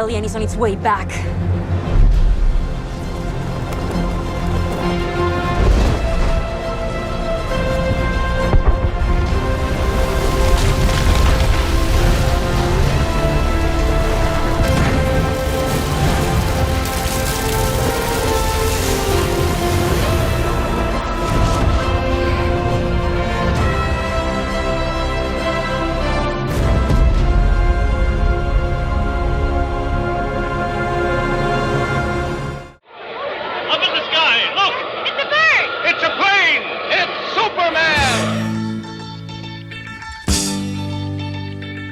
alien is on its way back.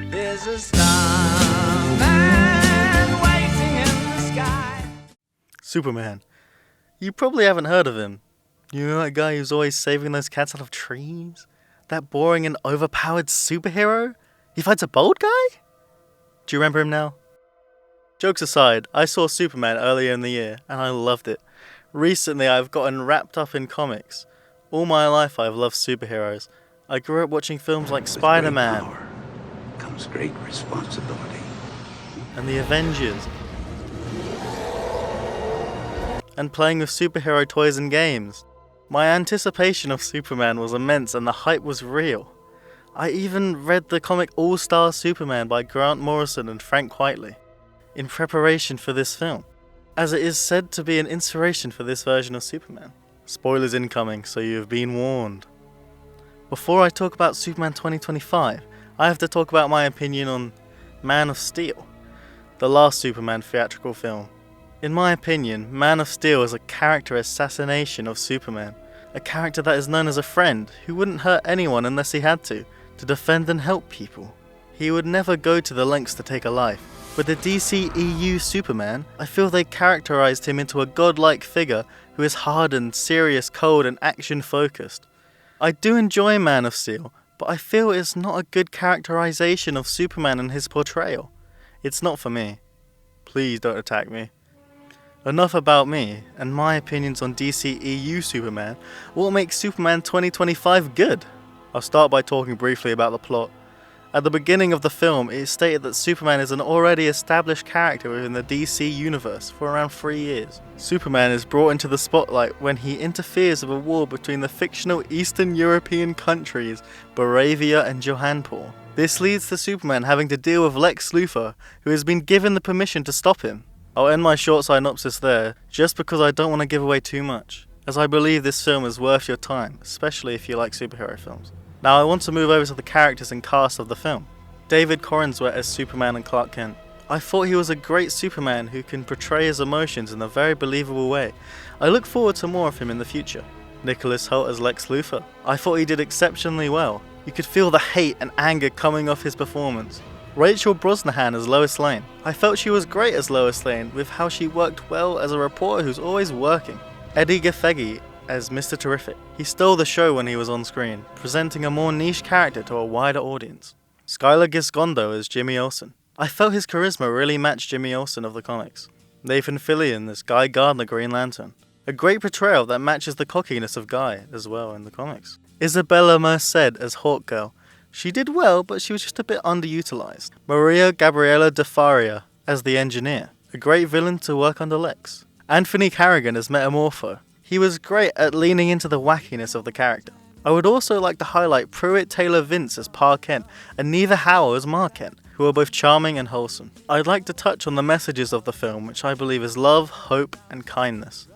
There's a starman waiting in the sky. Superman. You probably haven't heard of him. You know that guy who's always saving those cats out of trees? That boring and overpowered superhero? He fights a bold guy? Do you remember him now? Jokes aside, I saw Superman earlier in the year and I loved it. Recently I've gotten wrapped up in comics. All my life I've loved superheroes. I grew up watching films like Spider-Man Comes great responsibility. and the Avengers, and playing with superhero toys and games. My anticipation of Superman was immense and the hype was real. I even read the comic All-Star Superman by Grant Morrison and Frank Whiteley in preparation for this film, as it is said to be an inspiration for this version of Superman. Spoilers incoming, so you have been warned. Before I talk about Superman 2025, I have to talk about my opinion on Man of Steel, the last Superman theatrical film. In my opinion, Man of Steel is a character assassination of Superman, a character that is known as a friend who wouldn't hurt anyone unless he had to defend and help people. He would never go to the lengths to take a life. With the DC EU Superman, I feel they characterized him into a godlike figure who is hardened, serious, cold and action focused. I do enjoy Man of Steel, but I feel it's not a good characterization of Superman and his portrayal. It's not for me. Please don't attack me. Enough about me and my opinions on DC EU Superman. What makes Superman 2025 good? I'll start by talking briefly about the plot. At the beginning of the film, it is stated that Superman is an already established character within the DC universe for around 3 years. Superman is brought into the spotlight when he interferes with a war between the fictional Eastern European countries Boravia and Johanpur. This leads to Superman having to deal with Lex Luthor, who has been given the permission to stop him. I'll end my short synopsis there, just because I don't want to give away too much, as I believe this film is worth your time, especially if you like superhero films. Now I want to move over to the characters and cast of the film. David Corenswet as Superman and Clark Kent. I thought he was a great Superman who can portray his emotions in a very believable way. I look forward to more of him in the future. Nicholas Hoult as Lex Luthor. I thought he did exceptionally well. You could feel the hate and anger coming off his performance. Rachel Brosnahan as Lois Lane. I felt she was great as Lois Lane, with how she worked well as a reporter who's always working. Eddie Gaffegi as Mr. Terrific. He stole the show when he was on screen, presenting a more niche character to a wider audience. Skylar Giscondo as Jimmy Olsen. I felt his charisma really matched Jimmy Olsen of the comics. Nathan Fillion as Guy Gardner Green Lantern. A great portrayal that matches the cockiness of Guy as well in the comics. Isabella Merced as Hawkgirl. She did well, but she was just a bit underutilized. Maria Gabriela de Faria as the Engineer. A great villain to work under Lex. Anthony Carrigan as Metamorpho. He was great at leaning into the wackiness of the character. I would also like to highlight Pruitt Taylor Vince as Pa Kent and Neither Howell as Ma Kent, who are both charming and wholesome. I'd like to touch on the messages of the film, which I believe is love, hope and kindness,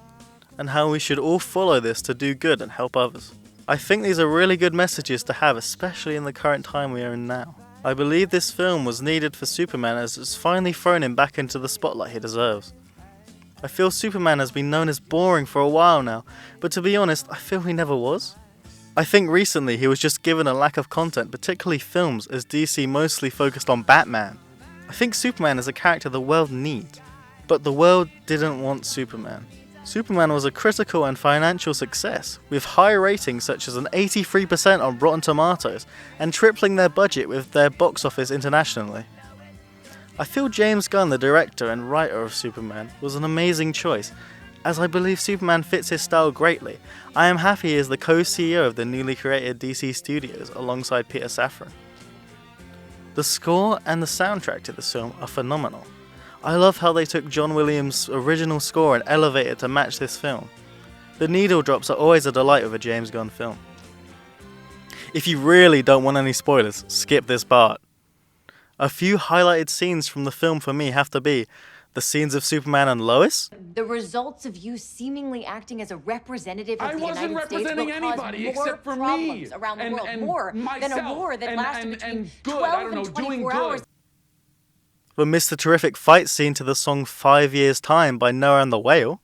and how we should all follow this to do good and help others. I think these are really good messages to have, especially in the current time we are in now. I believe this film was needed for Superman, as it's finally thrown him back into the spotlight he deserves. I feel Superman has been known as boring for a while now, but to be honest, I feel he never was. I think recently he was just given a lack of content, particularly films, as DC mostly focused on Batman. I think Superman is a character the world needs, but the world didn't want Superman. Superman was a critical and financial success, with high ratings such as an 83% on Rotten Tomatoes, and tripling their budget with their box office internationally. I feel James Gunn, the director and writer of Superman, was an amazing choice, as I believe Superman fits his style greatly. I am happy he is the co-CEO of the newly created DC Studios alongside Peter Safran. The score and the soundtrack to this film are phenomenal. I love how they took John Williams' original score and elevated it to match this film. The needle drops are always a delight with a James Gunn film. If you really don't want any spoilers, skip this part. A few highlighted scenes from the film for me have to be the scenes of Superman and Lois. The results of you seemingly acting as a representative of I the wasn't United States will representing anybody cause more except for problems me around the world, and more than a myself war that and- lasted and between good, 12 I don't know, and doing 24 good. hours. The Mr. Terrific fight scene to the song 5 Years Time by Noah and the Whale.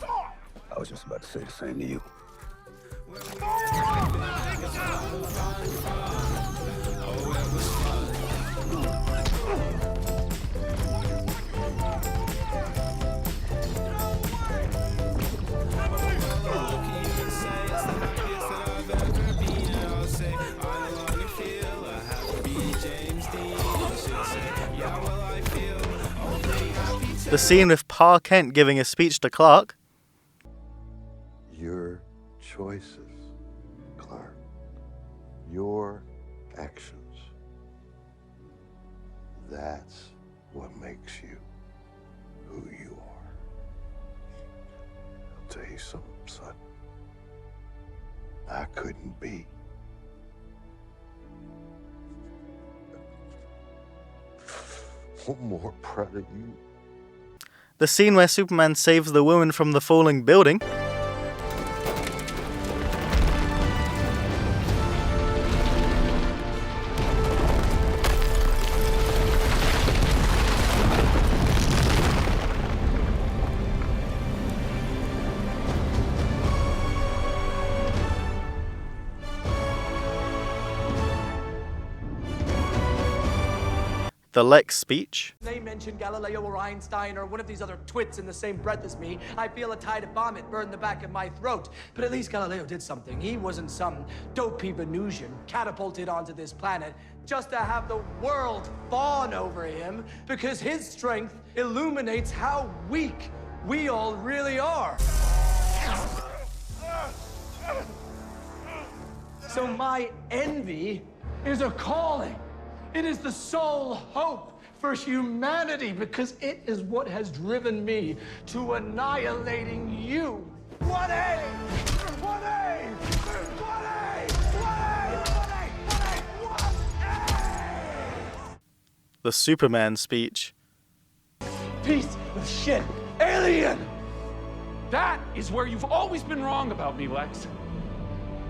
I was just about to say the same to you. The scene with Pa Kent giving a speech to Clark. Your choices, Clark. Your actions. That's what makes you who you are. I'll tell you something, son. I couldn't be more proud of you. The scene where Superman saves the woman from the falling building. The Lex speech. They mention Galileo or Einstein or one of these other twits in the same breath as me, I feel a tide of vomit burn the back of my throat. But at least Galileo did something. He wasn't some dopey Venusian catapulted onto this planet just to have the world fawn over him, because his strength illuminates how weak we all really are. So my envy is a calling. It is the sole hope for humanity, because it is what has driven me to annihilating you. What a! What a! What a! What a! The Superman speech. Piece of shit! Alien! That is where you've always been wrong about me, Lex.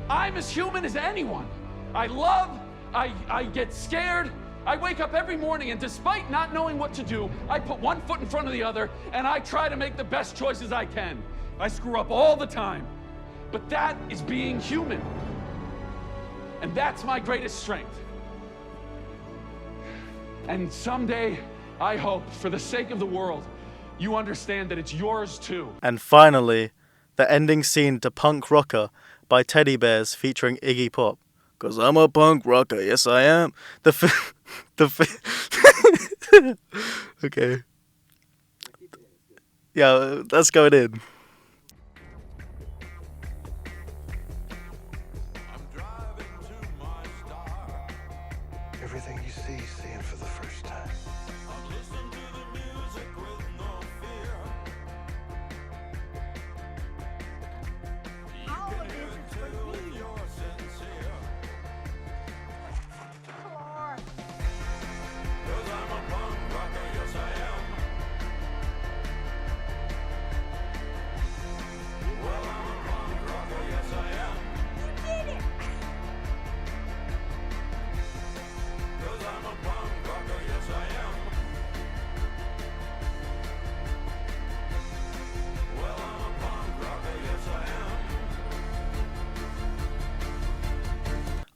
I'm as human as anyone. I love, I get scared. I wake up every morning, and despite not knowing what to do, I put one foot in front of the other, and I try to make the best choices I can. I screw up all the time. But that is being human. And that's my greatest strength. And someday, I hope, for the sake of the world, you understand that it's yours too. And finally, the ending scene to Punk Rocker by Teddy Bears featuring Iggy Pop. 'Cause I'm a punk rocker, yes I am. Okay. Yeah, that's going in. Everything you see, seeing for the first time.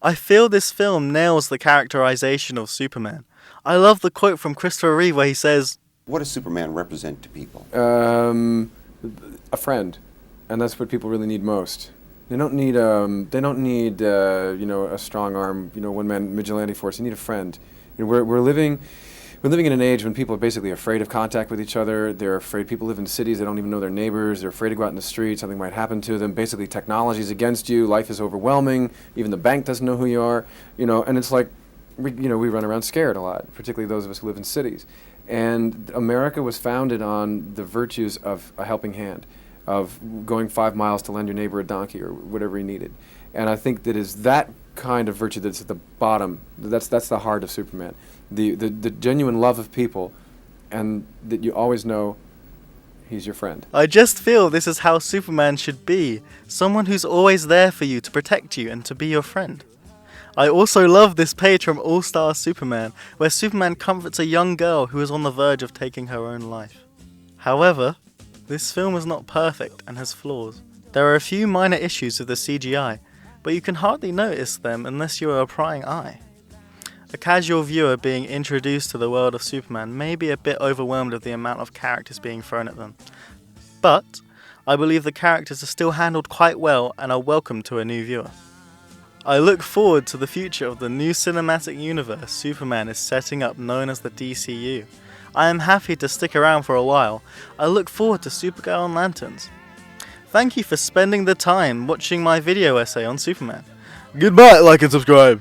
I feel this film nails the characterization of Superman. I love the quote from Christopher Reeve where he says, What does Superman represent to people? A friend, and that's what people really need most. They don't need a strong arm, one man vigilante force. They need a friend. We're living in an age when people are basically afraid of contact with each other. They're afraid. People live in cities, they don't even know their neighbors. They're afraid to go out in the street. Something might happen to them. Basically, technology is against you. Life is overwhelming. Even the bank doesn't know who you are. And it's like, we run around scared a lot, particularly those of us who live in cities. And America was founded on the virtues of a helping hand, of going 5 miles to lend your neighbor a donkey or whatever he needed. And I think that is that kind of virtue that's at the bottom. That's the heart of Superman. The genuine love of people, and that you always know he's your friend. I just feel this is how Superman should be. Someone who's always there for you, to protect you and to be your friend. I also love this page from All-Star Superman, where Superman comforts a young girl who is on the verge of taking her own life. However, this film is not perfect and has flaws. There are a few minor issues with the CGI, but you can hardly notice them unless you are a prying eye. A casual viewer being introduced to the world of Superman may be a bit overwhelmed with the amount of characters being thrown at them. But I believe the characters are still handled quite well and are welcome to a new viewer. I look forward to the future of the new cinematic universe Superman is setting up, known as the DCU. I am happy to stick around for a while. I look forward to Supergirl and Lanterns. Thank you for spending the time watching my video essay on Superman. Goodbye, like and subscribe.